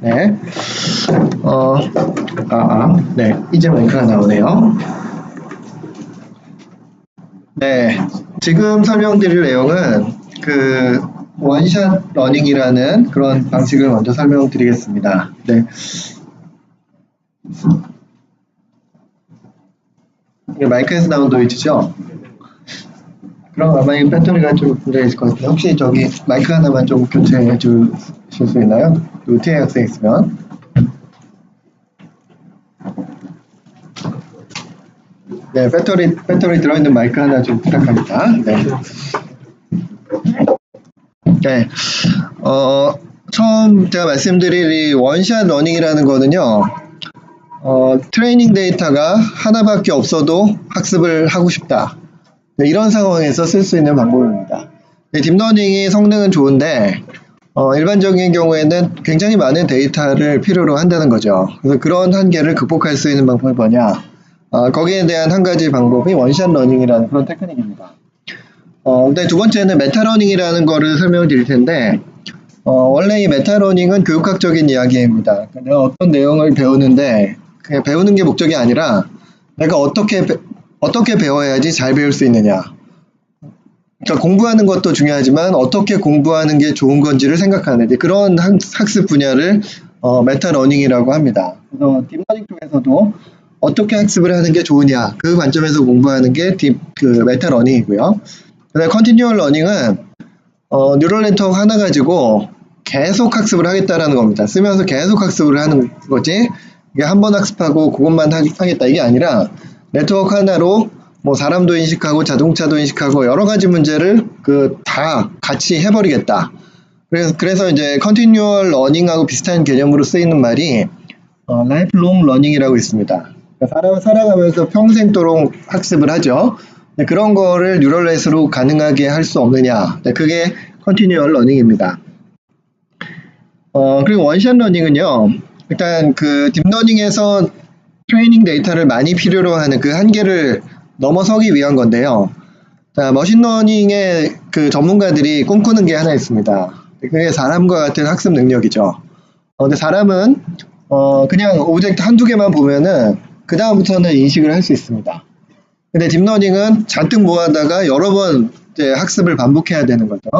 네. 네. 이제 마이크가 나오네요. 네. 지금 설명드릴 내용은 그 원샷 러닝이라는 그런 방식을 먼저 설명드리겠습니다. 네. 이게 마이크에서 나온 노이즈죠? 그럼 아마 이 배터리가 좀 문제가 있을 것 같아요. 혹시 저기 마이크 하나만 좀 교체해 주실 수 있나요? 노트에 학생 있으면. 네, 배터리 들어있는 마이크 하나 좀 부탁합니다. 네. 네. 처음 제가 말씀드릴 이 원샷 러닝이라는 거는요, 트레이닝 데이터가 하나밖에 없어도 학습을 하고 싶다. 네, 이런 상황에서 쓸 수 있는 방법입니다. 네, 딥러닝이 성능은 좋은데, 일반적인 경우에는 굉장히 많은 데이터를 필요로 한다는 거죠. 그래서 그런 한계를 극복할 수 있는 방법이 뭐냐? 거기에 대한 한 가지 방법이 원샷 러닝이라는 그런 테크닉입니다. 근데 두 번째는 메타러닝이라는 거를 설명을 드릴 텐데, 원래 이 메타러닝은 교육학적인 이야기입니다. 내가 어떤 내용을 배우는데, 그냥 배우는 게 목적이 아니라, 내가 어떻게 배워야지 잘 배울 수 있느냐. 그러니까 공부하는 것도 중요하지만, 어떻게 공부하는 게 좋은 건지를 생각하는 그런 학습 분야를 메타러닝이라고 합니다. 그래서 딥러닝 쪽에서도 어떻게 학습을 하는 게 좋으냐, 그 관점에서 공부하는 게 메타러닝이고요. 그다음에 컨티뉴얼 러닝은 뉴럴 네트워크 하나 가지고 계속 학습을 하겠다라는 겁니다. 쓰면서 계속 학습을 하는 거지. 이게 한 번 학습하고 그것만 하겠다 이게 아니라 네트워크 하나로 뭐 사람도 인식하고 자동차도 인식하고 여러 가지 문제를 다 같이 해버리겠다. 그래서 이제 컨티뉴얼 러닝하고 비슷한 개념으로 쓰이는 말이 라이프롱 러닝이라고 있습니다. 그러니까 살아가면서 평생도록 학습을 하죠. 그런 거를 뉴럴넷으로 가능하게 할 수 없느냐. 그게 컨티뉴얼 러닝입니다. 그리고 원샷 러닝은요. 일단 그 딥러닝에서 트레이닝 데이터를 많이 필요로 하는 그 한계를 넘어서기 위한 건데요. 자, 머신러닝의 그 전문가들이 꿈꾸는 게 하나 있습니다. 그게 사람과 같은 학습 능력이죠. 근데 사람은 그냥 오브젝트 한두 개만 보면은 그 다음부터는 인식을 할 수 있습니다. 근데 딥러닝은 잔뜩 모아다가 여러 번 이제 학습을 반복해야 되는 거죠.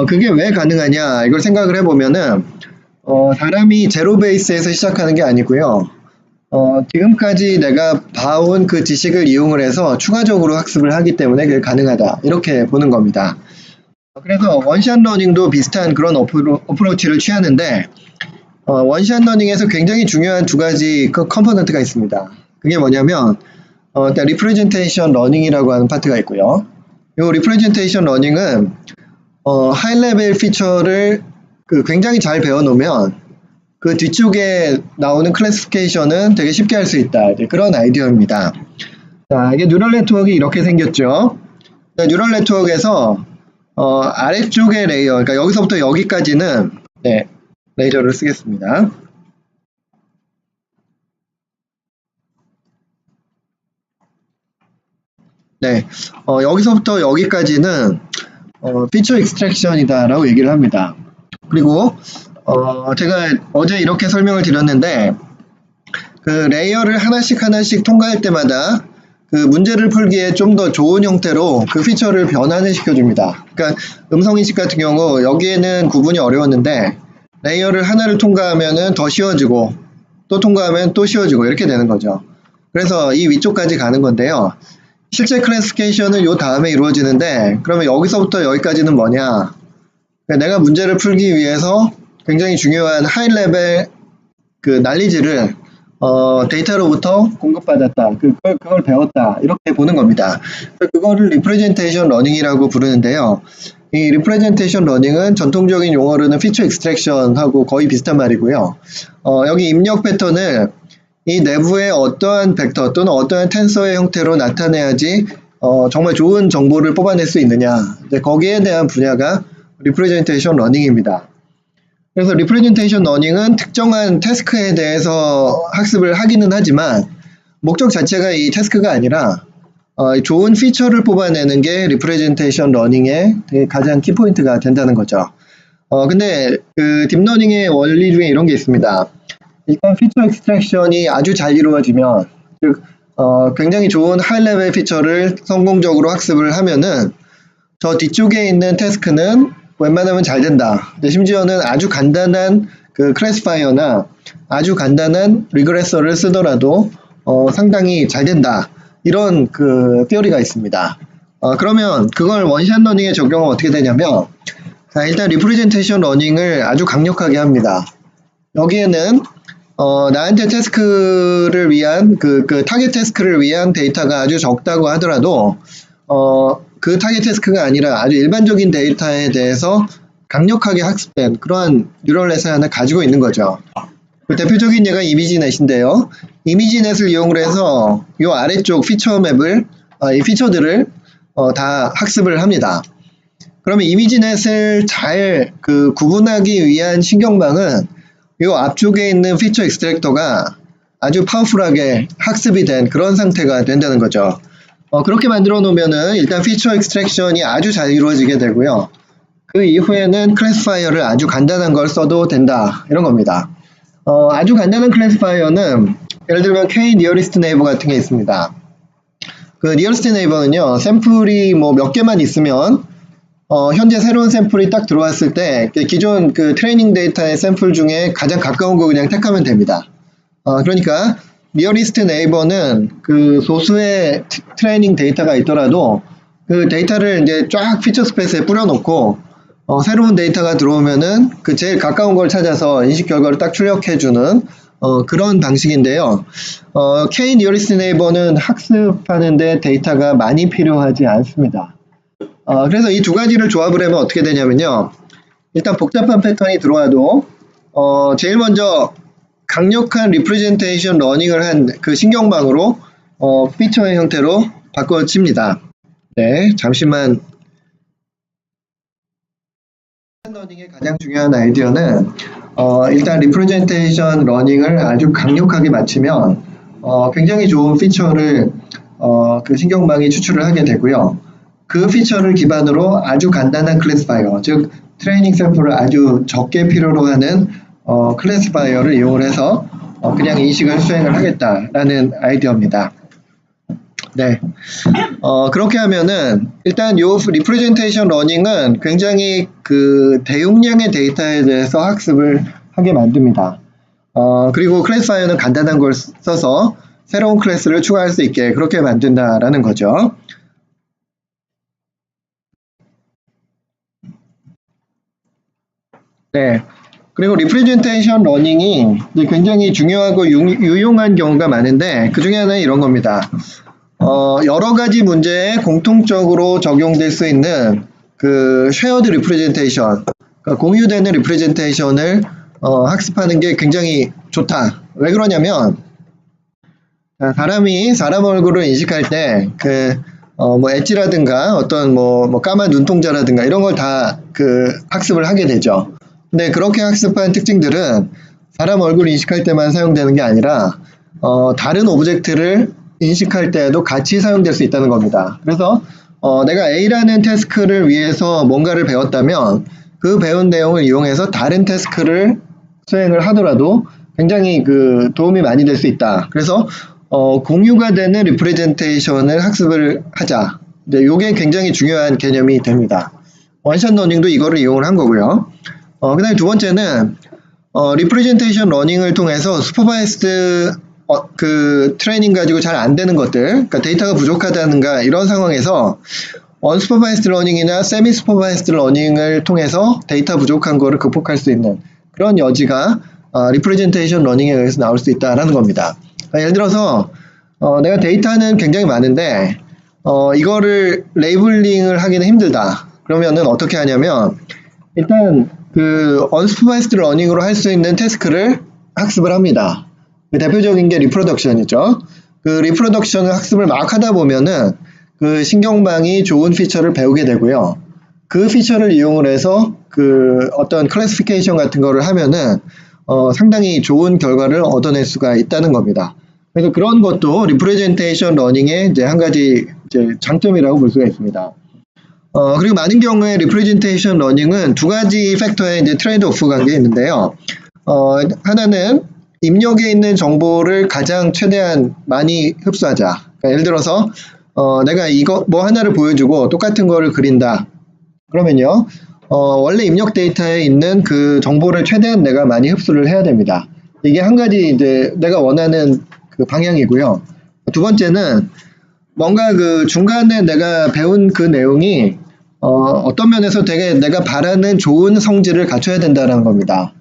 그게 왜 가능하냐 이걸 생각을 해보면은 사람이 제로 베이스에서 시작하는 게 아니고요. 지금까지 내가 봐온 그 지식을 이용을 해서 추가적으로 학습을 하기 때문에 그게 가능하다 이렇게 보는 겁니다. 그래서 원샷 러닝도 비슷한 그런 어프로치를 취하는데 원샷 러닝에서 굉장히 중요한 두 가지 컴포넌트가 있습니다. 그게 뭐냐면 일단 리프레젠테이션 러닝이라고 하는 파트가 있고요. 이 리프레젠테이션 러닝은 하이 레벨 피처를 굉장히 잘 배워놓으면 그 뒤쪽에 나오는 클래시피케이션은 되게 쉽게 할 수 있다. 그런 아이디어입니다. 자, 이게 뉴럴 네트워크가 이렇게 생겼죠. 뉴럴 네트워크에서 아래쪽의 레이어, 그러니까 여기서부터 여기까지는 네, 레이저를 쓰겠습니다. 네, 여기서부터 여기까지는 피처 익스트랙션이다 라고 얘기를 합니다. 그리고 제가 어제 이렇게 설명을 드렸는데 그 레이어를 하나씩 통과할 때마다 그 문제를 풀기에 좀 더 좋은 형태로 그 피처를 변환을 시켜줍니다. 그러니까 음성인식 같은 경우 여기에는 구분이 어려웠는데 레이어를 하나를 통과하면은 더 쉬워지고 또 통과하면 또 쉬워지고 이렇게 되는 거죠. 그래서 이 위쪽까지 가는 건데요. 실제 클래시피케이션은 요 다음에 이루어지는데 그러면 여기서부터 여기까지는 뭐냐? 그러니까 내가 문제를 풀기 위해서 굉장히 중요한 하이 레벨 그 난리지를 데이터로부터 공급받았다. 그걸 배웠다. 이렇게 보는 겁니다. 그거를 리프레젠테이션 러닝이라고 부르는데요. 이 리프레젠테이션 러닝은 전통적인 용어로는 피처 익스트랙션하고 거의 비슷한 말이고요. 여기 입력 패턴을 이 내부의 어떠한 벡터 또는 어떠한 텐서의 형태로 나타내야지 정말 좋은 정보를 뽑아낼 수 있느냐. 거기에 대한 분야가 리프레젠테이션 러닝입니다. 그래서 리프레젠테이션 러닝은 특정한 태스크에 대해서 학습을 하기는 하지만 목적 자체가 이 태스크가 아니라 좋은 피처를 뽑아내는 게 리프레젠테이션 러닝의 가장 키포인트가 된다는 거죠. 근데 그 딥러닝의 원리 중에 이런 게 있습니다. 일단 피처 익스트랙션이 아주 잘 이루어지면, 즉 굉장히 좋은 하이 레벨 피처를 성공적으로 학습을 하면은 저 뒤쪽에 있는 태스크는 웬만하면 잘 된다. 근데 심지어는 아주 간단한 그 클래시파이어나 아주 간단한 리그레서를 쓰더라도 상당히 잘 된다. 이런 그 티어리가 있습니다. 그러면 그걸 원샷 러닝에 적용하면 어떻게 되냐면, 자, 일단 리프레젠테이션 러닝을 아주 강력하게 합니다. 여기에는 나한테 태스크를 위한 그 타겟 태스크를 위한 데이터가 아주 적다고 하더라도 그 타겟 태스크가 아니라 아주 일반적인 데이터에 대해서 강력하게 학습된 그러한 뉴럴넷을 하나 가지고 있는 거죠. 그 대표적인 예가 이미지넷인데요. 이미지넷을 이용을 해서 이 아래쪽 피처 맵을 이 피처들을 다 학습을 합니다. 그러면 이미지넷을 잘 그 구분하기 위한 신경망은 이 앞쪽에 있는 피처 익스트랙터가 아주 파워풀하게 학습이 된 그런 상태가 된다는 거죠. 그렇게 만들어 놓으면은 일단 피처 익스트랙션이 아주 잘 이루어지게 되고요. 그 이후에는 클래시파이어를 아주 간단한 걸 써도 된다. 이런 겁니다. 아주 간단한 클래시파이어는 예를 들면 K 니어리스트 네이버 같은 게 있습니다. 그 니어리스트 네이버는요, 샘플이 뭐 몇 개만 있으면 현재 새로운 샘플이 딱 들어왔을 때 기존 그 트레이닝 데이터의 샘플 중에 가장 가까운 거 그냥 택하면 됩니다. 그러니까 니어리스트 네이버는 그 소수의 트레이닝 데이터가 있더라도 그 데이터를 이제 쫙 피처 스페이스에 뿌려놓고 새로운 데이터가 들어오면은 그 제일 가까운 걸 찾아서 인식 결과를 딱 출력해주는 그런 방식인데요. K 니어리스트 네이버는 학습하는데 데이터가 많이 필요하지 않습니다. 그래서 이 두 가지를 조합을 하면 어떻게 되냐면요. 일단 복잡한 패턴이 들어와도 제일 먼저 강력한 리프레젠테이션 러닝을 한 그 신경망으로 피처의 형태로 바꿔집니다. 네, 잠시만. 러닝의 가장 중요한 아이디어는 일단 리프레젠테이션 러닝을 아주 강력하게 맞추면 굉장히 좋은 피처를 그 신경망이 추출을 하게 되고요. 그 피처를 기반으로 아주 간단한 클래시파이어, 즉 트레이닝 샘플을 아주 적게 필요로 하는 클래시파이어를 이용을 해서 그냥 인식을 수행을 하겠다라는 아이디어입니다. 네, 그렇게 하면은 일단 요 리프레젠테이션 러닝은 굉장히 그 대용량의 데이터에 대해서 학습을 하게 만듭니다. 그리고 클래시파이어는 간단한 걸 써서 새로운 클래스를 추가할 수 있게 그렇게 만든다라는 거죠. 네. 그리고 리프레젠테이션 러닝이 굉장히 중요하고 유용한 경우가 많은데 그 중에 하나는 이런 겁니다. 여러 가지 문제에 공통적으로 적용될 수 있는 그 쉐어드 리프레젠테이션, 그러니까 공유되는 리프레젠테이션을 학습하는 게 굉장히 좋다. 왜 그러냐면 사람이 사람 얼굴을 인식할 때 뭐 엣지라든가 어떤 뭐 까만 눈동자라든가 이런 걸 다 그 학습을 하게 되죠. 근데 그렇게 학습한 특징들은 사람 얼굴 인식할 때만 사용되는 게 아니라 다른 오브젝트를 인식할 때에도 같이 사용될 수 있다는 겁니다. 그래서 내가 A라는 태스크를 위해서 뭔가를 배웠다면 그 배운 내용을 이용해서 다른 태스크를 수행을 하더라도 굉장히 그 도움이 많이 될 수 있다. 그래서 공유가 되는 리프레젠테이션을 학습을 하자. 네, 이게 굉장히 중요한 개념이 됩니다. 원샷 러닝도 이거를 이용을 한 거고요. 그 다음에 두 번째는 리프레젠테이션 러닝을 통해서 슈퍼바이스드 그 트레이닝 가지고 잘 안 되는 것들, 그러니까 데이터가 부족하다는가 이런 상황에서 언슈퍼바이스드 러닝이나 세미 슈퍼바이스드 러닝을 통해서 데이터 부족한 거를 극복할 수 있는 그런 여지가 리프레젠테이션 러닝에 의해서 나올 수 있다라는 겁니다. 예를 들어서 내가 데이터는 굉장히 많은데 이거를 레이블링을 하기는 힘들다. 그러면은 어떻게 하냐면 일단 그 언슈퍼바이스드 러닝으로 할 수 있는 태스크를 학습을 합니다. 대표적인 게 리프로덕션이죠. 그 리프로덕션을 학습을 막 하다 보면은 그 신경망이 좋은 피처를 배우게 되고요. 그 피처를 이용을 해서 그 어떤 클래시피케이션 같은 거를 하면은 상당히 좋은 결과를 얻어낼 수가 있다는 겁니다. 그래서 그런 것도 리프레젠테이션 러닝의 이제 한 가지 이제 장점이라고 볼 수가 있습니다. 그리고 많은 경우에 리프레젠테이션 러닝은 두 가지 팩터의 이제 트레이드 오프 관계가 있는데요. 하나는 입력에 있는 정보를 가장 최대한 많이 흡수하자. 그러니까 예를 들어서 내가 이거 뭐 하나를 보여주고 똑같은 거를 그린다. 그러면요, 원래 입력 데이터에 있는 그 정보를 최대한 내가 많이 흡수를 해야 됩니다. 이게 한 가지 이제 내가 원하는 그 방향이고요. 두 번째는 뭔가 그 중간에 내가 배운 그 내용이 어떤 면에서 되게 내가 바라는 좋은 성질을 갖춰야 된다는 겁니다.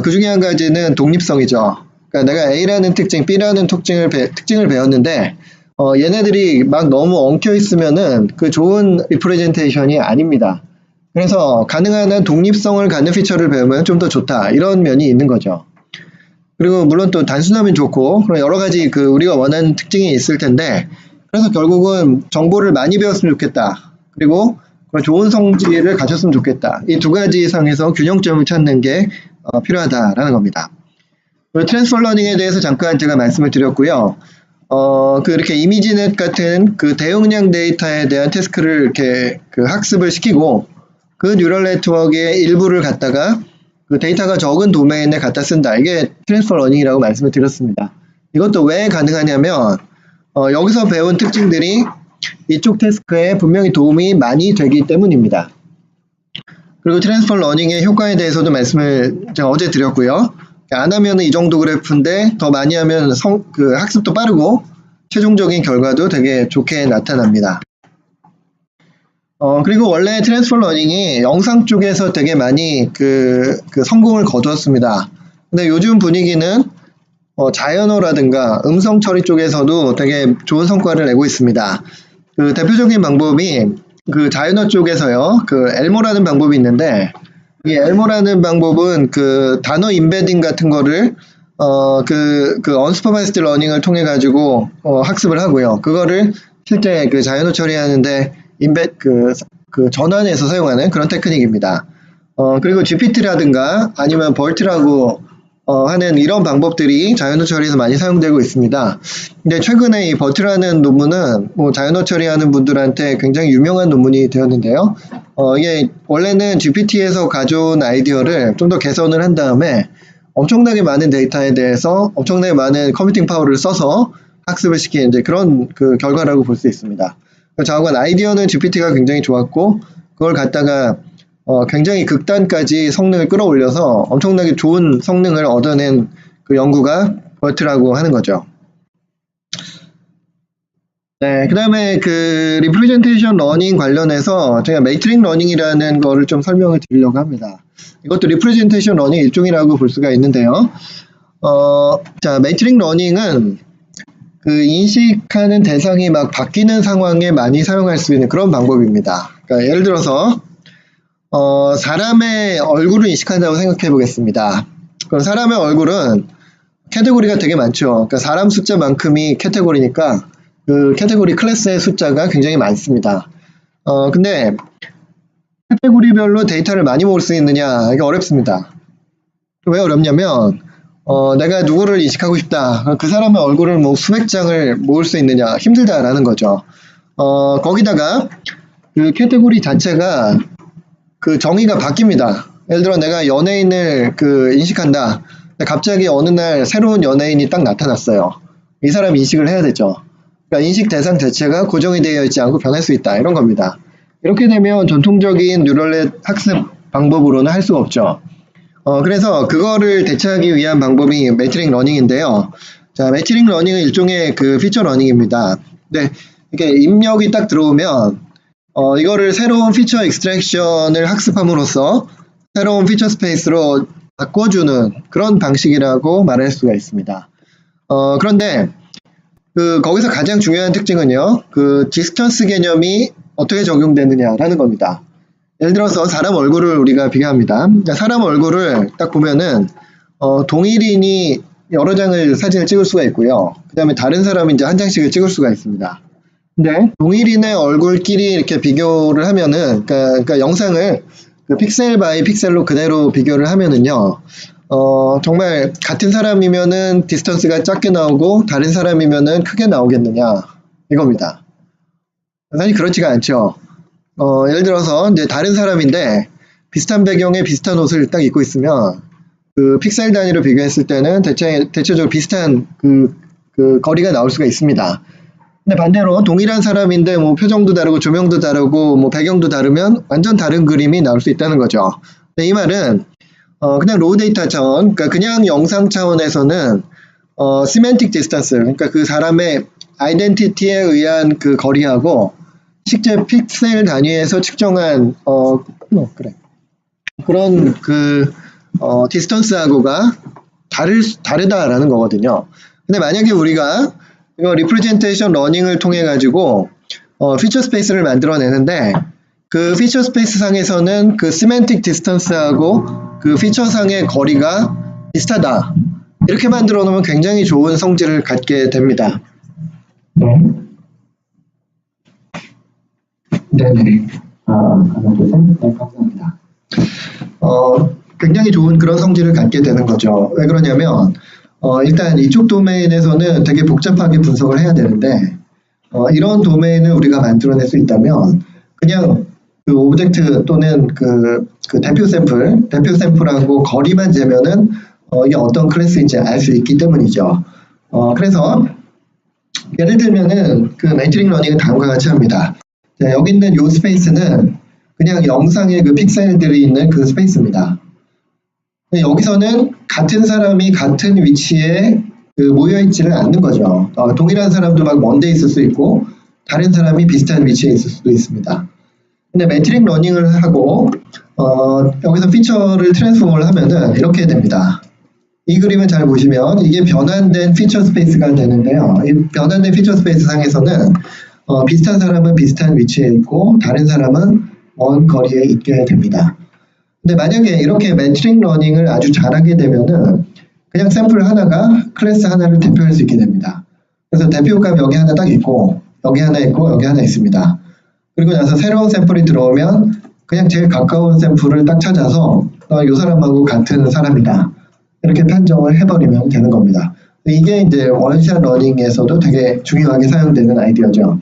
그 중에 한 가지는 독립성이죠. 그러니까 내가 A라는 특징, B라는 특징을 배웠는데 얘네들이 막 너무 엉켜 있으면은 그 좋은 리프레젠테이션이 아닙니다. 그래서 가능한 한 독립성을 갖는 피처를 배우면 좀 더 좋다. 이런 면이 있는 거죠. 그리고 물론 또 단순하면 좋고 그런 여러 가지 그 우리가 원하는 특징이 있을 텐데 그래서 결국은 정보를 많이 배웠으면 좋겠다. 그리고 좋은 성질을 가졌으면 좋겠다. 이 두 가지 상에서 균형점을 찾는 게 필요하다라는 겁니다. 그리고 트랜스퍼 러닝에 대해서 잠깐 제가 말씀을 드렸고요. 이렇게 이미지넷 같은 그 대용량 데이터에 대한 태스크를 이렇게 그 학습을 시키고 그 뉴럴 네트워크의 일부를 갖다가 그 데이터가 적은 도메인에 갖다 쓴다. 이게 트랜스퍼 러닝이라고 말씀을 드렸습니다. 이것도 왜 가능하냐면 여기서 배운 특징들이 이쪽 태스크에 분명히 도움이 많이 되기 때문입니다. 그리고 트랜스퍼 러닝의 효과에 대해서도 말씀을 제가 어제 드렸고요. 안 하면 이 정도 그래프인데 더 많이 하면 그 학습도 빠르고 최종적인 결과도 되게 좋게 나타납니다. 그리고 원래 트랜스퍼 러닝이 영상 쪽에서 되게 많이 그 성공을 거두었습니다. 근데 요즘 분위기는 자연어라든가 음성 처리 쪽에서도 되게 좋은 성과를 내고 있습니다. 그 대표적인 방법이 그 자연어 쪽에서요, 그 엘모라는 방법이 있는데, 이 엘모라는 방법은 그 단어 임베딩 같은 거를 그 언슈퍼바이스드 러닝을 통해 가지고 학습을 하고요. 그거를 실제 그 자연어 처리하는데 그 전환해서 사용하는 그런 테크닉입니다. 그리고 GPT라든가 아니면 벌트라고 하는 이런 방법들이 자연어 처리에서 많이 사용되고 있습니다. 근데 최근에 이 버트라는 논문은 뭐 자연어 처리하는 분들한테 굉장히 유명한 논문이 되었는데요. 이게 원래는 GPT에서 가져온 아이디어를 좀 더 개선을 한 다음에 엄청나게 많은 데이터에 대해서 엄청나게 많은 컴퓨팅 파워를 써서 학습을 시킨 이제 그런 그 결과라고 볼 수 있습니다. 좌우간 아이디어는 GPT가 굉장히 좋았고 그걸 갖다가 굉장히 극단까지 성능을 끌어올려서 엄청나게 좋은 성능을 얻어낸 그 연구가 버트라고 하는 거죠. 네, 그 다음에 그 리프레젠테이션 러닝 관련해서 제가 매트릭 러닝이라는 거를 좀 설명을 드리려고 합니다. 이것도 리프레젠테이션 러닝 일종이라고 볼 수가 있는데요. 자, 매트릭 러닝은 그 인식하는 대상이 막 바뀌는 상황에 많이 사용할 수 있는 그런 방법입니다. 그러니까 예를 들어서 사람의 얼굴을 인식한다고 생각해 보겠습니다. 그럼 사람의 얼굴은 카테고리가 되게 많죠. 그러니까 사람 숫자만큼이 카테고리니까 그 카테고리 클래스의 숫자가 굉장히 많습니다. 근데 카테고리별로 데이터를 많이 모을 수 있느냐, 이게 어렵습니다. 왜 어렵냐면 내가 누구를 인식하고 싶다. 그 사람의 얼굴을 뭐 수백 장을 모을 수 있느냐, 힘들다라는 거죠. 거기다가 그 카테고리 자체가 그 정의가 바뀝니다. 예를 들어 내가 연예인을 그 인식한다. 근데 갑자기 어느 날 새로운 연예인이 딱 나타났어요. 이 사람 인식을 해야 되죠. 그러니까 인식 대상 자체가 고정이 되어 있지 않고 변할 수 있다. 이런 겁니다. 이렇게 되면 전통적인 뉴럴넷 학습 방법으로는 할 수가 없죠. 그래서 그거를 대체하기 위한 방법이 매트릭 러닝인데요. 자, 매트릭 러닝은 일종의 그 피처 러닝입니다. 근데 이렇게 입력이 딱 들어오면 이거를 새로운 피처 익스트랙션을 학습함으로써 새로운 피처 스페이스로 바꿔주는 그런 방식이라고 말할 수가 있습니다. 그런데 거기서 가장 중요한 특징은요, 그 디스턴스 개념이 어떻게 적용되느냐라는 겁니다. 예를 들어서 사람 얼굴을 우리가 비교합니다. 그러니까 사람 얼굴을 딱 보면은 동일인이 여러 장을 사진을 찍을 수가 있고요. 그 다음에 다른 사람이 이제 한 장씩을 찍을 수가 있습니다. 근데 동일인의 얼굴끼리 이렇게 비교를 하면은 그러니까 영상을 그 픽셀 바이 픽셀로 그대로 비교를 하면은요, 정말 같은 사람이면은 디스턴스가 작게 나오고 다른 사람이면은 크게 나오겠느냐 이겁니다. 사실 그렇지가 않죠. 예를 들어서 이제 다른 사람인데 비슷한 배경에 비슷한 옷을 딱 입고 있으면 그 픽셀 단위로 비교했을 때는 대체적으로 비슷한 그 거리가 나올 수가 있습니다. 근데 반대로 동일한 사람인데 뭐 표정도 다르고 조명도 다르고 뭐 배경도 다르면 완전 다른 그림이 나올 수 있다는 거죠. 근데 이 말은 그냥 로우 데이터 차원, 그러니까 그냥 영상 차원에서는 semantic distance, 그러니까 그 사람의 아이덴티티에 의한 그 거리하고 실제 픽셀 단위에서 측정한 그런 그 디스턴스하고가 다르다라는 거거든요. 근데 만약에 우리가 이거 리프레젠테이션 러닝을 통해 가지고 피처 스페이스를 만들어내는데 그 피처 스페이스 상에서는 그 시멘틱 디스턴스하고 그 피처 상의 거리가 비슷하다. 이렇게 만들어 놓으면 굉장히 좋은 성질을 갖게 됩니다. 네네. 하나, 둘, 셋. 네, 감사합니다. 굉장히 좋은 그런 성질을 갖게 되는 거죠. 왜 그러냐면, 일단 이쪽 도메인에서는 되게 복잡하게 분석을 해야 되는데, 이런 도메인을 우리가 만들어낼 수 있다면, 그냥 그 오브젝트 또는 그 대표 샘플하고 거리만 재면은, 이게 어떤 클래스인지 알 수 있기 때문이죠. 그래서, 예를 들면은 그 매트릭 러닝은 다음과 같이 합니다. 자, 여기 있는 이 스페이스는 그냥 영상의 그 픽셀들이 있는 그 스페이스입니다. 여기서는 같은 사람이 같은 위치에 그 모여있지는 않는 거죠. 동일한 사람도 막 먼 데 있을 수 있고 다른 사람이 비슷한 위치에 있을 수도 있습니다. 근데 매트릭 러닝을 하고 여기서 피처를 트랜스폼을 하면은 이렇게 됩니다. 이 그림을 잘 보시면 이게 변환된 피처 스페이스가 되는데요. 이 변환된 피처 스페이스 상에서는 비슷한 사람은 비슷한 위치에 있고 다른 사람은 먼 거리에 있게 됩니다. 근데 만약에 이렇게 매트릭 러닝을 아주 잘하게 되면은 그냥 샘플 하나가 클래스 하나를 대표할 수 있게 됩니다. 그래서 대표값 여기 하나 딱 있고 여기 하나 있고 여기 하나 있습니다. 그리고 나서 새로운 샘플이 들어오면 그냥 제일 가까운 샘플을 딱 찾아서 이 사람하고 같은 사람이다. 이렇게 판정을 해버리면 되는 겁니다. 이게 이제 원샷 러닝에서도 되게 중요하게 사용되는 아이디어죠.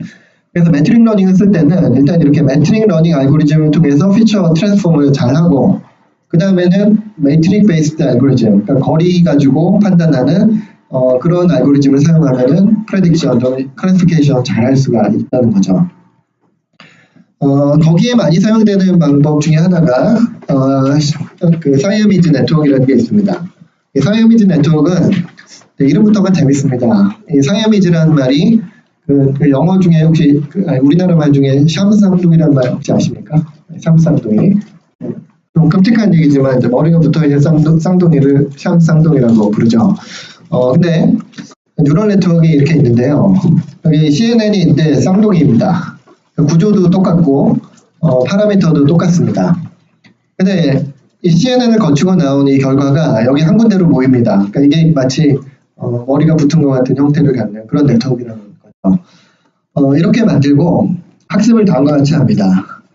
그래서 매트릭 러닝을 쓸 때는 일단 이렇게 매트릭 러닝 알고리즘을 통해서 피처 트랜스폼을 잘하고 그 다음에는 매트릭 베이스드 알고리즘, 그러니까 거리 가지고 판단하는 그런 알고리즘을 사용하면은 프레딕션 또는 클래시피케이션 잘할 수가 있다는 거죠. 거기에 많이 사용되는 방법 중에 하나가 그 사이어미즈 네트워크라는 게 있습니다. 이 사이어미즈 네트워크는 이름부터가 재밌습니다. 이 사이어미즈라는 말이 그 영어 중에 혹시 우리나라 말 중에 샴쌍둥이라는 말 혹시 아십니까? 샴쌍둥이. 좀 끔찍한 얘기지만 이제 머리가 붙어있는 쌍둥이를 샴쌍둥이라고 부르죠. 근데 뉴럴 네트워크가 이렇게 있는데요. 여기 CNN이 있는데 쌍둥이입니다. 구조도 똑같고 파라미터도 똑같습니다. 근데 이 CNN을 거치고 나온 이 결과가 여기 한 군데로 모입니다. 그러니까 이게 마치 머리가 붙은 것 같은 형태를 갖는 그런 네트워크라는 거죠. 이렇게 만들고 학습을 다음과 같이 합니다.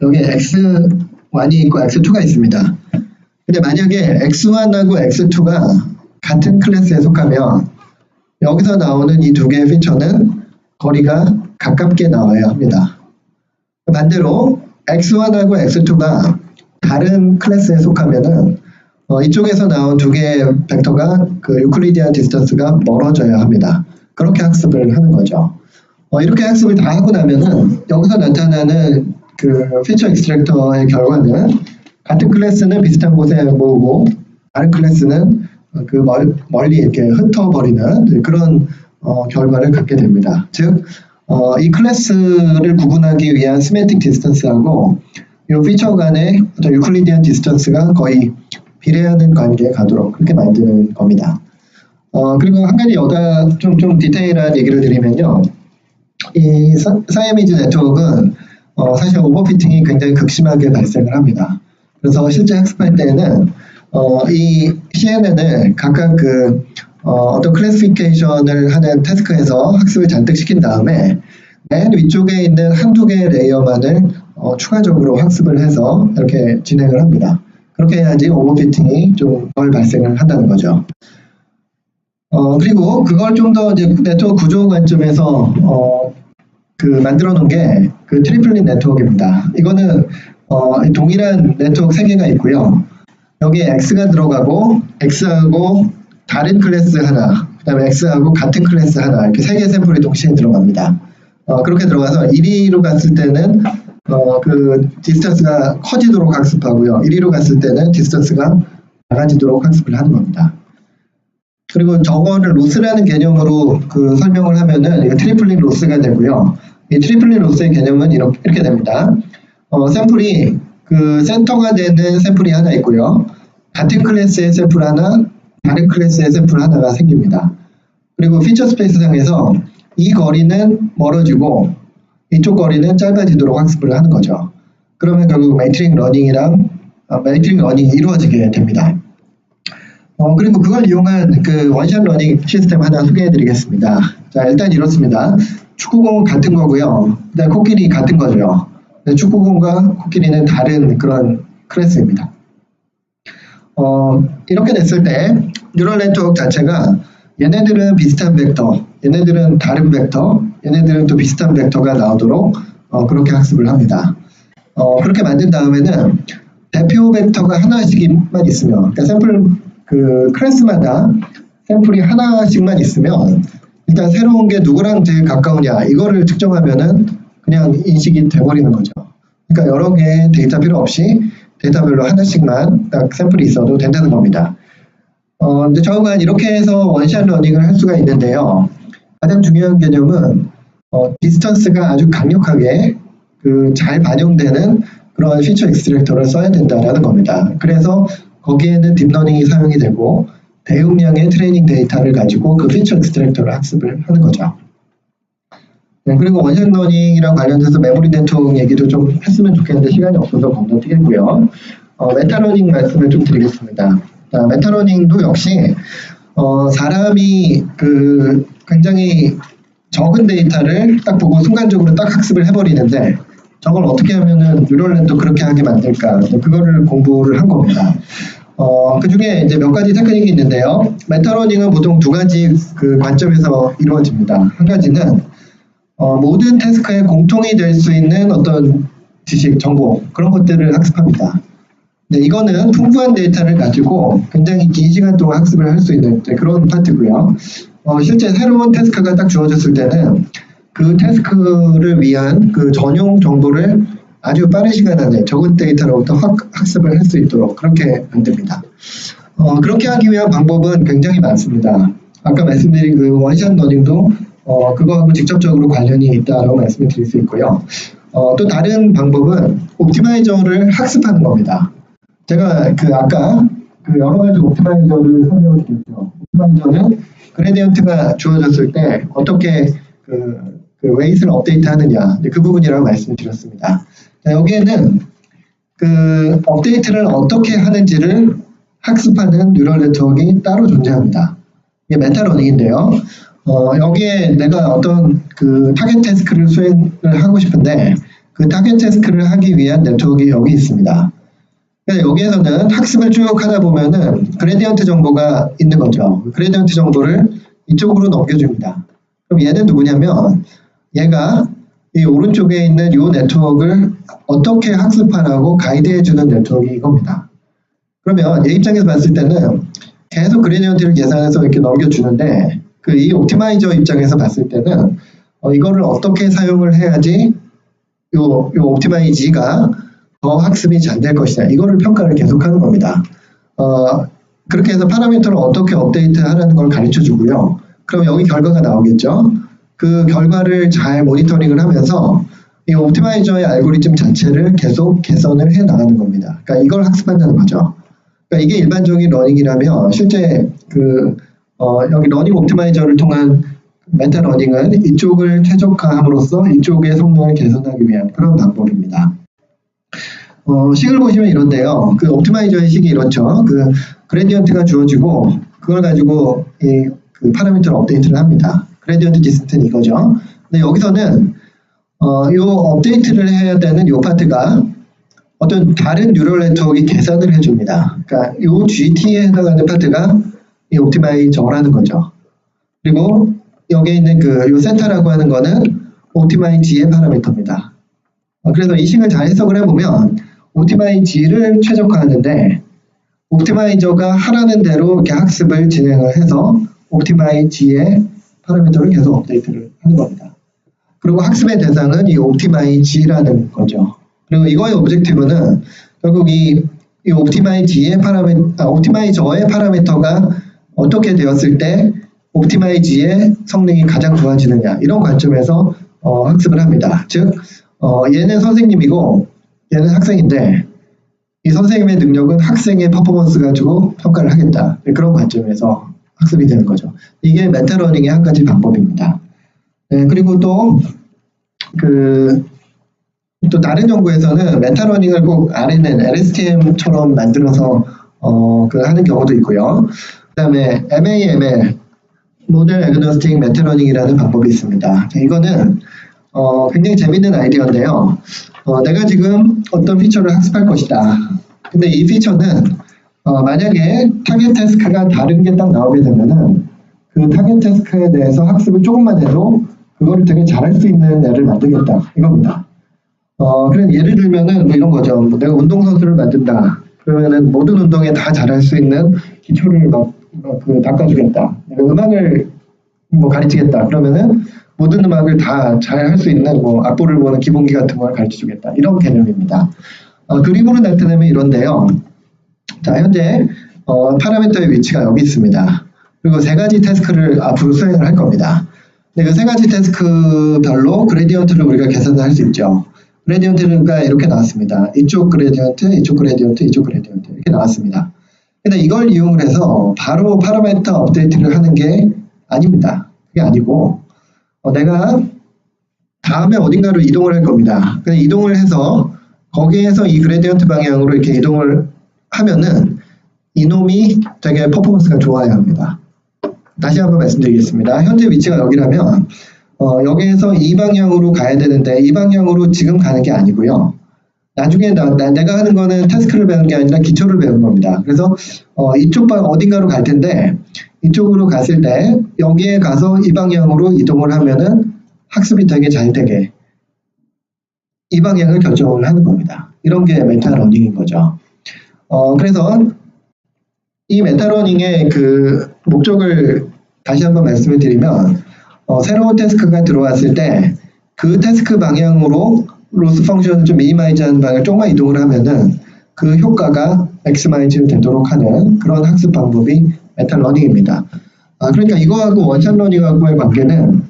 여기 X1이 있고 X2가 있습니다. 근데 만약에 X1하고 X2가 같은 클래스에 속하면 여기서 나오는 이 두 개의 피처는 거리가 가깝게 나와야 합니다. 반대로 X1하고 X2가 다른 클래스에 속하면은 이쪽에서 나온 두 개의 벡터가 그 유클리디안 디스턴스가 멀어져야 합니다. 그렇게 학습을 하는 거죠. 이렇게 학습을 다 하고 나면은 여기서 나타나는 그 피처 익스트랙터의 결과는 같은 클래스는 비슷한 곳에 모으고 다른 클래스는 그 멀리 이렇게 흩어버리는 그런 결과를 갖게 됩니다. 즉, 이 클래스를 구분하기 위한 시멘틱 디스턴스하고 이 피처 간의 어떤 유클리디안 디스턴스가 거의 비례하는 관계에 가도록 그렇게 만드는 겁니다. 그리고 한 가지 여기다 좀 디테일한 얘기를 드리면요. 이 사이어미즈 네트워크는 사실 오버피팅이 굉장히 극심하게 발생을 합니다. 그래서 실제 학습할 때는 이 CNN을 각각 그 어떤 클래시피케이션을 하는 태스크에서 학습을 잔뜩 시킨 다음에 맨 위쪽에 있는 한두 개의 레이어만을 추가적으로 학습을 해서 이렇게 진행을 합니다. 그렇게 해야지 오버피팅이 좀 덜 발생을 한다는 거죠. 그리고 그걸 좀 더 이제 네트워크 구조 관점에서 만들어 놓은 게 그 트리플릿 네트워크입니다. 이거는 동일한 네트워크 3개가 있고요. 여기에 X가 들어가고 X하고 다른 클래스 하나, 그 다음에 X하고 같은 클래스 하나, 이렇게 3개 샘플이 동시에 들어갑니다. 그렇게 들어가서 1위로 갔을 때는 그 디스턴스가 커지도록 학습하고요. 1위로 갔을 때는 디스턴스가 작아지도록 학습을 하는 겁니다. 그리고 저거를 로스라는 개념으로 설명을 하면은 이거 트리플릿 로스가 되고요. 이 트리플릿 로스의 개념은 이렇게 됩니다. 샘플이 센터가 되는 샘플이 하나 있고요. 같은 클래스의 샘플 하나, 다른 클래스의 샘플 하나가 생깁니다. 그리고 피처 스페이스 상에서 이 거리는 멀어지고 이쪽 거리는 짧아지도록 학습을 하는 거죠. 그러면 결국 매트릭 러닝이 이루어지게 됩니다. 그리고 그걸 이용한 원샷 러닝 시스템 하나 소개해 드리겠습니다. 자, 일단 이렇습니다. 축구공은 같은 거고요. 그다음에 코끼리 같은 거죠. 축구공과 코끼리는 다른 그런 클래스입니다. 이렇게 됐을 때 뉴럴 네트워크 자체가 얘네들은 비슷한 벡터, 얘네들은 다른 벡터, 얘네들은 또 비슷한 벡터가 나오도록 그렇게 학습을 합니다. 그렇게 만든 다음에는 대표 벡터가 하나씩만 있으면, 그러니까 샘플 클래스마다 샘플이 하나씩만 있으면 일단 새로운 게 누구랑 제일 가까우냐 이거를 측정하면은 그냥 인식이 돼버리는 거죠. 그러니까 여러 개의 데이터 필요 없이 데이터별로 하나씩만 딱 샘플이 있어도 된다는 겁니다. 근데 저건 이렇게 해서 원샷 러닝을 할 수가 있는데요. 가장 중요한 개념은 디스턴스가 아주 강력하게 잘 반영되는 그런 피처 익스트랙터를 써야 된다라는 겁니다. 그래서 거기에는 딥러닝이 사용이 되고 대용량의 트레이닝 데이터를 가지고 그 피처 익스트랙터를 학습을 하는 거죠. 네, 그리고 원샷 러닝이랑 관련돼서 메모리 네트워크 얘기도 좀 했으면 좋겠는데 시간이 없어서 건너뛰겠고요. 메타러닝 말씀을 좀 드리겠습니다. 메타러닝도 역시 사람이 굉장히 적은 데이터를 딱 보고 순간적으로 딱 학습을 해버리는데 저걸 어떻게 하면은 뉴럴넷도 그렇게 하게 만들까? 그거를 공부를 한 겁니다. 그 중에 이제 몇 가지 테크닉이 있는데요. 메타러닝은 보통 두 가지 관점에서 이루어집니다. 한 가지는 모든 태스크에 공통이 될 수 있는 어떤 지식, 정보 그런 것들을 학습합니다. 네, 이거는 풍부한 데이터를 가지고 굉장히 긴 시간 동안 학습을 할 수 있는 그런 파트고요. 실제 새로운 태스크가 딱 주어졌을 때는 그 태스크를 위한 전용 정보를 아주 빠른 시간 안에 적은 데이터로부터 학습을 할 수 있도록 그렇게 만듭니다. 그렇게 하기 위한 방법은 굉장히 많습니다. 아까 말씀드린 원샷 러닝도 그거하고 직접적으로 관련이 있다라고 말씀을 드릴 수 있고요. 또 다른 방법은 옵티마이저를 학습하는 겁니다. 제가 아까 여러 가지 옵티마이저를 설명을 드렸죠. 옵티마이저는 그레디언트가 주어졌을 때 어떻게 웨이트를 업데이트하느냐 그 부분이라고 말씀을 드렸습니다. 자, 여기에는 업데이트를 어떻게 하는지를 학습하는 뉴럴 네트워크가 따로 존재합니다. 이게 메타러닝인데요. 여기에 내가 어떤 타겟 태스크를 수행을 하고 싶은데 그 타겟 태스크를 하기 위한 네트워크가 여기 있습니다. 그래서 여기에서는 학습을 쭉 하다 보면은 그레디언트 정보가 있는 거죠. 그레디언트 정보를 이쪽으로 넘겨줍니다. 그럼 얘는 누구냐면 얘가 이 오른쪽에 있는 이 네트워크를 어떻게 학습하라고 가이드해주는 네트워크가 이겁니다. 그러면 얘 입장에서 봤을 때는 계속 그레디언트를 계산해서 이렇게 넘겨주는데 이 옵티마이저 입장에서 봤을 때는 이거를 어떻게 사용을 해야지 요 옵티마이지가 더 학습이 잘 될 것이냐 이거를 평가를 계속하는 겁니다. 그렇게 해서 파라미터를 어떻게 업데이트하라는 걸 가르쳐 주고요. 그럼 여기 결과가 나오겠죠. 그 결과를 잘 모니터링을 하면서 이 옵티마이저의 알고리즘 자체를 계속 개선을 해 나가는 겁니다. 그러니까 이걸 학습한다는 거죠. 그러니까 이게 일반적인 러닝이라면 실제 여기 러닝 옵티마이저를 통한 메타 러닝은 이쪽을 최적화함으로써 이쪽의 성능을 개선하기 위한 그런 방법입니다. 식을 보시면 이런데요. 옵티마이저의 식이 이렇죠. 그레디언트가 주어지고 그걸 가지고 이 파라미터를 업데이트를 합니다. 그레디언트 디스턴트는 이거죠. 근데 여기서는 이 업데이트를 해야 되는 이 파트가 어떤 다른 뉴럴 네트워크가 계산을 해줍니다. 그러니까 이 GT에 해당하는 파트가 이 옵티마이저라는 거죠. 그리고 여기에 있는 이 센터라고 하는 거는 옵티마이G의 파라미터입니다. 그래서 이 식을 잘 해석을 해보면 옵티마이G를 최적화하는데 옵티마이저가 하라는 대로 이렇게 학습을 진행을 해서 옵티마이G의 파라미터를 계속 업데이트를 하는 겁니다. 그리고 학습의 대상은 이 옵티마이G라는 거죠. 그리고 이거의 오브젝티브는 결국 이 옵티마이G의 옵티마이저의 파라미터가 어떻게 되었을 때 옵티마이G의 성능이 가장 좋아지느냐 이런 관점에서 학습을 합니다. 즉 얘는 선생님이고 얘는 학생인데 이 선생님의 능력은 학생의 퍼포먼스 가지고 평가를 하겠다. 그런 관점에서 학습이 되는 거죠. 이게 메타러닝의 한 가지 방법입니다. 네, 그리고 또 다른 연구에서는 메타러닝을 꼭 RNN, LSTM처럼 만들어서 하는 경우도 있고요. 그 다음에 MAML, 모델 애그노스틱 메타러닝이라는 방법이 있습니다. 이거는 굉장히 재밌는 아이디어인데요. 내가 지금 어떤 피처를 학습할 것이다. 근데 이 피처는 만약에 타겟 태스크가 다른 게 딱 나오게 되면은 그 타겟 태스크에 대해서 학습을 조금만 해도 그거를 되게 잘할 수 있는 애를 만들겠다 이겁니다. 그래서 예를 들면은 뭐 이런 거죠. 내가 운동선수를 만든다. 그러면은 모든 운동에 다 잘할 수 있는 기초를 닦아주겠다. 내가 음악을 가르치겠다. 그러면은 모든 음악을 다 잘 할 수 있는 악보를 보는 기본기 같은 걸 가르쳐주겠다. 이런 개념입니다. 그림으로 나타내면 이런데요. 자, 현재 파라미터의 위치가 여기 있습니다. 그리고 세 가지 태스크를 앞으로 수행을 할 겁니다. 근데 그 세 가지 태스크별로 그레디언트를 우리가 계산을 할 수 있죠. 그레디언트가 이렇게 나왔습니다. 이쪽 그레디언트, 이쪽 그레디언트, 이쪽 그레디언트 이렇게 나왔습니다. 근데 이걸 이용을 해서 바로 파라미터 업데이트를 하는 게 아닙니다. 그게 아니고 내가 다음에 어딘가로 이동을 할 겁니다. 그래서 이동을 해서 거기에서 이 그레디언트 방향으로 이렇게 이동을 하면은 이놈이 되게 퍼포먼스가 좋아야 합니다. 다시 한번 말씀드리겠습니다. 현재 위치가 여기라면 여기에서 이 방향으로 가야 되는데 이 방향으로 지금 가는 게 아니고요. 나중에 내가 하는 거는 태스크를 배우는 게 아니라 기초를 배우는 겁니다. 그래서 이쪽 어딘가로 갈 텐데 이쪽으로 갔을 때 여기에 가서 이 방향으로 이동을 하면은 학습이 되게 잘 되게 이 방향을 결정을 하는 겁니다. 이런 게 메타러닝인 거죠. 그래서 이 메타러닝의 그 목적을 다시 한번 말씀을 드리면 새로운 태스크가 들어왔을 때 그 태스크 방향으로 로스 펑션을 좀 미니마이즈 하는 방향을 조금만 이동을 하면은 그 효과가 맥시마이즈 되도록 하는 그런 학습 방법이 메타러닝입니다. 그러니까 이거하고 원샷 러닝하고의 관계는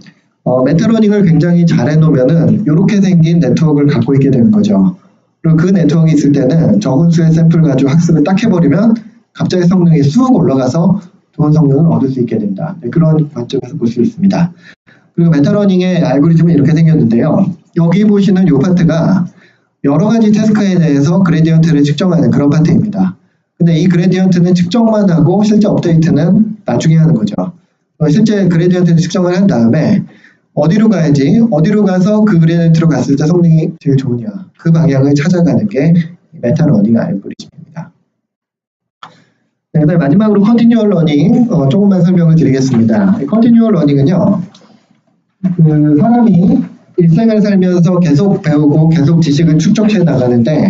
메타러닝을 굉장히 잘 해놓으면은 이렇게 생긴 네트워크를 갖고 있게 되는 거죠. 그리고 그 네트워크가 있을 때는 적은 수의 샘플 가지고 학습을 딱 해버리면 갑자기 성능이 쑥 올라가서 좋은 성능을 얻을 수 있게 된다. 그런 관점에서 볼 수 있습니다. 그리고 메타러닝의 알고리즘은 이렇게 생겼는데요. 여기 보시는 이 파트가 여러 가지 태스크에 대해서 그레디언트를 측정하는 그런 파트입니다. 근데 이 그레디언트는 측정만 하고 실제 업데이트는 나중에 하는 거죠. 실제 그레디언트를 측정을 한 다음에 어디로 가야지, 어디로 가서 그 그레디언트로 갔을 때 성능이 제일 좋으냐, 그 방향을 찾아가는 게 메타러닝 알고리즘입니다. 네, 그다음에 마지막으로 컨티뉴얼 러닝 조금만 설명을 드리겠습니다. 컨티뉴얼 러닝은요, 그 사람이 일생을 살면서 계속 배우고 계속 지식을 축적해 나가는데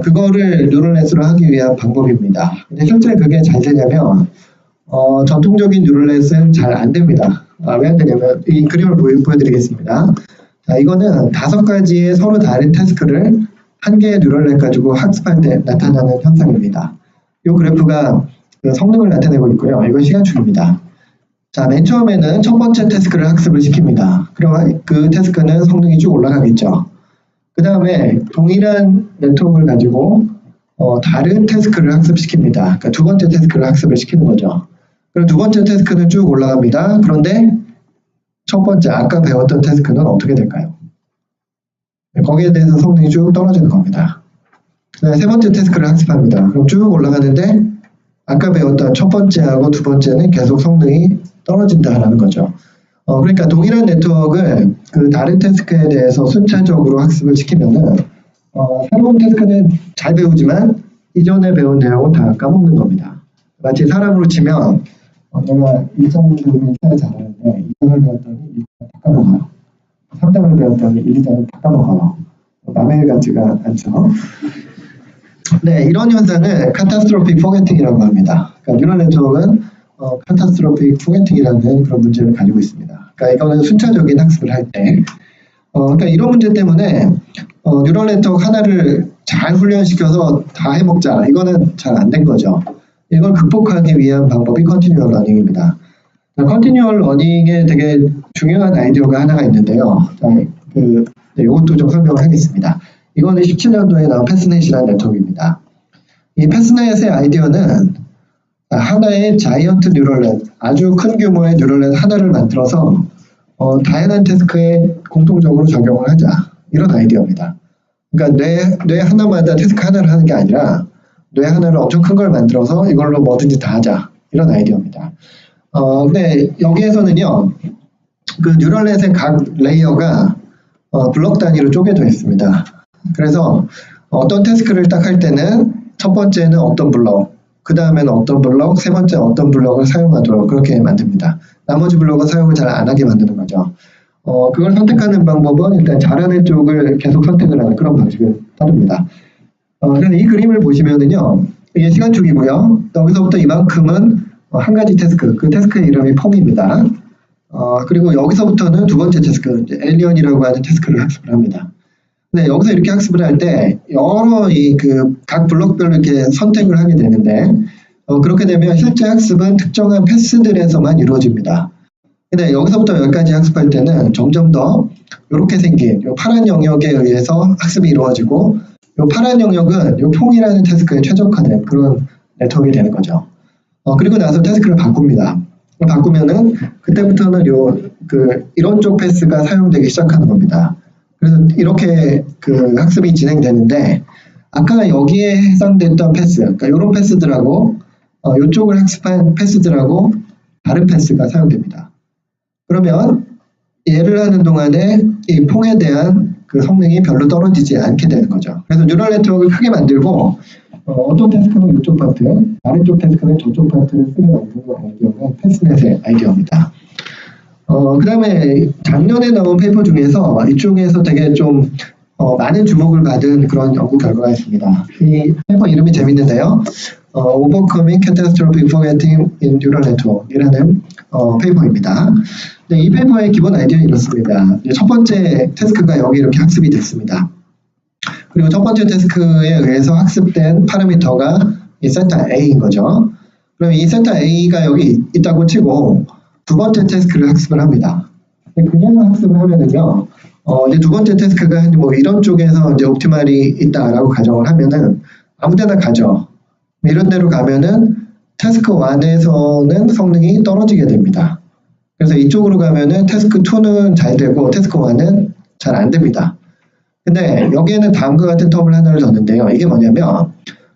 그거를 뉴럴넷으로 하기 위한 방법입니다. 근데 실제 그게 잘 되냐면 전통적인 뉴럴넷은 잘 안 됩니다. 왜 안 되냐면 이 그림을 보여드리겠습니다. 자, 이거는 5가지의 서로 다른 태스크를 한 개의 뉴럴넷 가지고 학습할 때 나타나는 현상입니다. 이 그래프가 그 성능을 나타내고 있고요. 이건 시간축입니다. 자, 맨 처음에는 첫 번째 태스크를 학습을 시킵니다. 그럼 그 태스크는 성능이 쭉 올라가겠죠. 그 다음에 동일한 네트워크를 가지고 다른 태스크를 학습시킵니다. 그러니까 두 번째 태스크를 학습을 시키는 거죠. 그럼 두 번째 태스크는 쭉 올라갑니다. 그런데 첫 번째 아까 배웠던 태스크는 어떻게 될까요? 거기에 대해서 성능이 쭉 떨어지는 겁니다. 세 번째 태스크를 학습합니다. 그럼 쭉 올라가는데 아까 배웠던 첫 번째하고 두 번째는 계속 성능이 떨어진다라는 거죠. 그러니까 동일한 네트워크를 그 다른 태스크에 대해서 순차적으로 학습을 시키면은 새로운 태스크는 잘 배우지만 이전에 배운 내용은 다 까먹는 겁니다. 마치 사람으로 치면 내가 1점 배우면 2차를 잘하는데 2점을 배웠더니 2차를 다 까먹어요. 3단을 배웠더니 1, 2단을 다 까먹어요. 남의 일 같지가 않죠. 네, 이런 현상을 카타스트로픽 포게팅이라고 합니다. 그러니까 뉴럴 네트워크는 카타스트로픽 포게팅이라는 그런 문제를 가지고 있습니다. 그러니까 이거는 순차적인 학습을 할 때, 그러니까 이런 문제 때문에 뉴럴 네트워크 하나를 잘 훈련시켜서 다 해먹자. 이거는 잘 안 된 거죠. 이걸 극복하기 위한 방법이 컨티뉴얼 러닝입니다. 컨티뉴얼 러닝에 되게 중요한 아이디어가 하나가 있는데요. 자, 이것도 좀 설명을 하겠습니다. 이거는 17년도에 나온 패스넷이라는 네트워크입니다. 이 패스넷의 아이디어는 하나의 자이언트 뉴럴넷, 아주 큰 규모의 뉴럴넷 하나를 만들어서 다양한 태스크에 공통적으로 적용을 하자. 이런 아이디어입니다. 그러니까 뇌 하나마다 태스크 하나를 하는 게 아니라 뇌 하나를 엄청 큰 걸 만들어서 이걸로 뭐든지 다 하자. 이런 아이디어입니다. 근데 여기에서는요, 그 뉴럴넷의 각 레이어가 블럭 단위로 쪼개져 있습니다. 그래서 어떤 태스크를 딱 할 때는 첫 번째는 어떤 블럭, 그 다음에는 어떤 블럭, 세 번째 어떤 블럭을 사용하도록 그렇게 만듭니다. 나머지 블럭은 사용을 잘 안 하게 만드는 거죠. 그걸 선택하는 방법은 일단 잘하는 쪽을 계속 선택을 하는 그런 방식을 따릅니다. 그래서 이 그림을 보시면은요, 이게 시간축이고요. 여기서부터 이만큼은 한 가지 태스크, 그 태스크의 이름이 폼입니다. 그리고 여기서부터는 두 번째 태스크, 이제 에일리언이라고 하는 태스크를 학습을 합니다. 근데 여기서 이렇게 학습을 할 때 여러 각 블록별로 이렇게 선택을 하게 되는데 그렇게 되면 실제 학습은 특정한 패스들에서만 이루어집니다. 근데 여기서부터 여기까지 학습할 때는 점점 더 이렇게 생긴 이 파란 영역에 의해서 학습이 이루어지고 이 파란 영역은 이 퐁이라는 태스크에 최적화된 그런 네트워크가 되는 거죠. 그리고 나서 태스크를 바꿉니다. 바꾸면은 그때부터는 이런 쪽 패스가 사용되기 시작하는 겁니다. 그래서 이렇게 학습이 진행되는데 아까 여기에 해당됐던 패스, 그러니까 이런 패스들하고 이쪽을 학습한 패스들하고 다른 패스가 사용됩니다. 그러면 얘를 하는 동안에 이 퐁에 대한 그 성능이 별로 떨어지지 않게 되는 거죠. 그래서 뉴럴 네트워크를 크게 만들고 어떤 태스크는 이쪽 파트, 다른 쪽 태스크는 저쪽 파트를 쓰게 만드는 아이디어가 패스넷의 아이디어입니다. 그 다음에 작년에 나온 페이퍼 중에서 이쪽에서 되게 좀 많은 주목을 받은 그런 연구 결과가 있습니다. 이 페이퍼 이름이 재밌는데요. Overcoming Catastrophic Forgetting in Neural Network이라는 페이퍼입니다. 네, 이 페이퍼의 기본 아이디어는 이렇습니다. 첫 번째 태스크가 여기 이렇게 학습이 됐습니다. 그리고 첫 번째 태스크에 의해서 학습된 파라미터가 이 센터 A인 거죠. 그럼 이 센터 A가 여기 있다고 치고 두 번째 태스크를 학습을 합니다. 그냥 학습을 하면은요, 이제 두 번째 태스크가 뭐 이런 쪽에서 이제 옵티말이 있다라고 가정을 하면은 아무 데나 가죠. 이런 데로 가면은 태스크 1에서는 성능이 떨어지게 됩니다. 그래서 이쪽으로 가면은 태스크 2는 잘 되고 태스크 1은 잘 안 됩니다. 근데 여기에는 다음과 같은 텀을 하나를 뒀는데요. 이게 뭐냐면,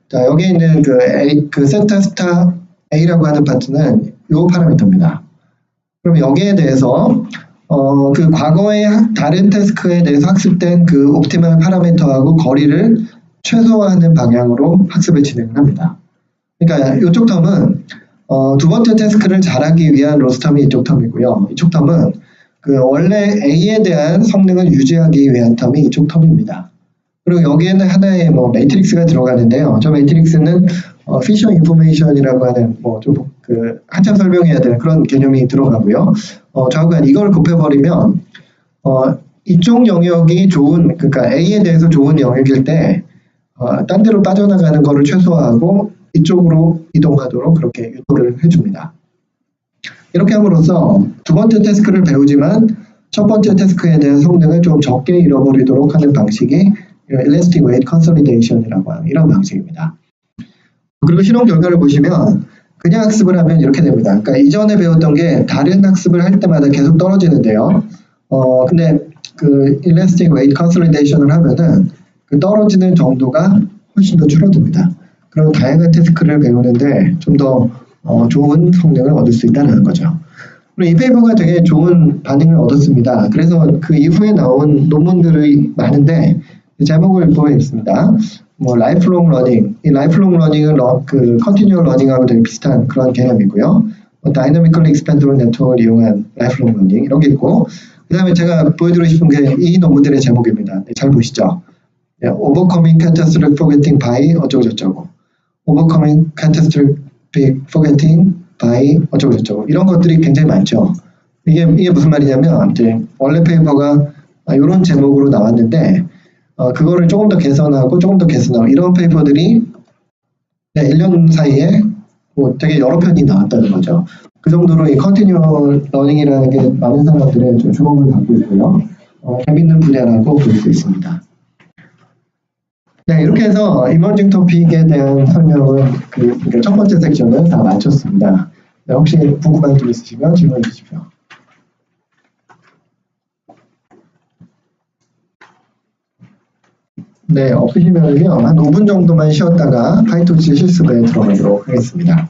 자, 여기 있는 그 센터 스타 A라고 하는 파트는 이 파라미터입니다. 그럼 여기에 대해서 그 과거의 다른 태스크에 대해서 학습된 그 옵티멀 파라미터하고 거리를 최소화하는 방향으로 학습을 진행을 합니다. 그러니까 이쪽 텀은 두 번째 태스크를 잘하기 위한 로스 텀이 이쪽 텀이고요. 이쪽 텀은 그 원래 A에 대한 성능을 유지하기 위한 텀이 이쪽 텀입니다. 그리고 여기에는 하나의 뭐 매트릭스가 들어가는데요. 저 매트릭스는 피셔 인포메이션이라고 하는 뭐 좀 한참 설명해야 되는 그런 개념이 들어가고요. 좌우간 이걸 곱해버리면 이쪽 영역이 좋은, 그러니까 A에 대해서 좋은 영역일 때 딴 데로 빠져나가는 거를 최소화하고 이쪽으로 이동하도록 그렇게 유도를 해줍니다. 이렇게 함으로써 두 번째 태스크를 배우지만 첫 번째 태스크에 대한 성능을 좀 적게 잃어버리도록 하는 방식이 Elastic Weight Consolidation이라고 하는 이런 방식입니다. 그리고 실험 결과를 보시면 그냥 학습을 하면 이렇게 됩니다. 그러니까 이전에 배웠던 게 다른 학습을 할 때마다 계속 떨어지는데요. 근데 그 Elastic Weight Consolidation을 하면은 그 떨어지는 정도가 훨씬 더 줄어듭니다. 그럼 다양한 태스크를 배우는데 좀 더 좋은 성능을 얻을 수 있다는 거죠. 그리고 이 페이퍼가 되게 좋은 반응을 얻었습니다. 그래서 그 이후에 나온 논문들이 많은데 제목을 보여드리겠습니다. 뭐 라이프롱 러닝, 이 라이프롱 러닝은 그 컨티뉴얼 러닝하고 되게 비슷한 그런 개념이고요. 다이나미컬리 익스펜더블 네트워크를 이용한 라이프롱 러닝 이런 게 있고, 그 다음에 제가 보여드리고 싶은 게 이 논문들의 제목입니다. 네, 잘 보시죠. 네, Overcoming Catastrophic Forgetting by 어쩌고저쩌고, Overcoming Catastrophic Forgetting by 어쩌고저쩌고, 이런 것들이 굉장히 많죠. 이게 무슨 말이냐면 이제 원래 페이퍼가 이런 제목으로 나왔는데 그거를 조금 더 개선하고 이런 페이퍼들이 1년 사이에 뭐 되게 여러 편이 나왔다는 거죠. 그 정도로 이 컨티뉴얼 러닝이라는 게 많은 사람들의 좀 주목을 받고 있고요. 재밌는 분야라고 볼 수 있습니다. 네, 이렇게 해서 이머징 토픽에 대한 설명은 그러니까 첫 번째 섹션은 다 마쳤습니다. 네, 혹시 궁금한 점 있으시면 질문해 주십시오. 네, 없으시면요 한 5분 정도만 쉬었다가 파이토치 실습에 들어가도록 하겠습니다.